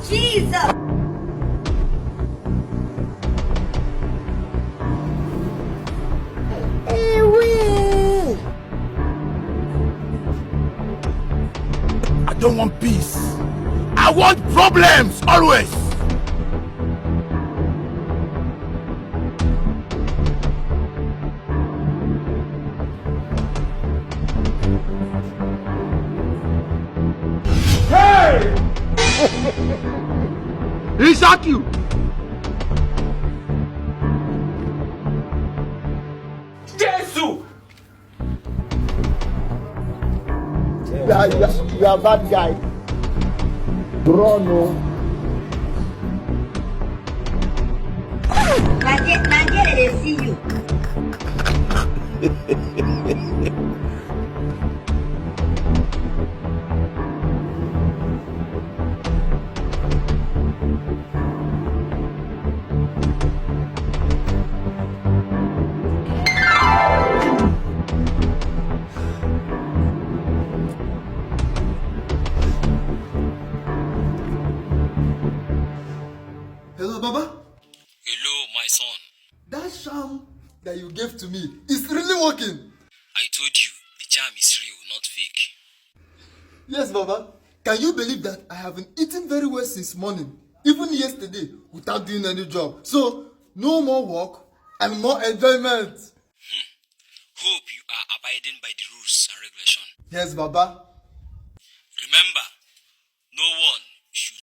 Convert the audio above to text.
Jesus! I don't want peace. I want problems always. Hey! He shot you. Jesus! You are a bad guy. Bruno. Nigeria, they see you. Hello, Baba. Hello, my son. That charm that you gave to me is really working. I told you, the charm is real, not fake. Yes, Baba. Can you believe that I have been eating very well since morning, even yesterday, without doing any job? So, no more work and more enjoyment. Hope you are abiding by the rules and regulations. Yes, Baba. Remember, no one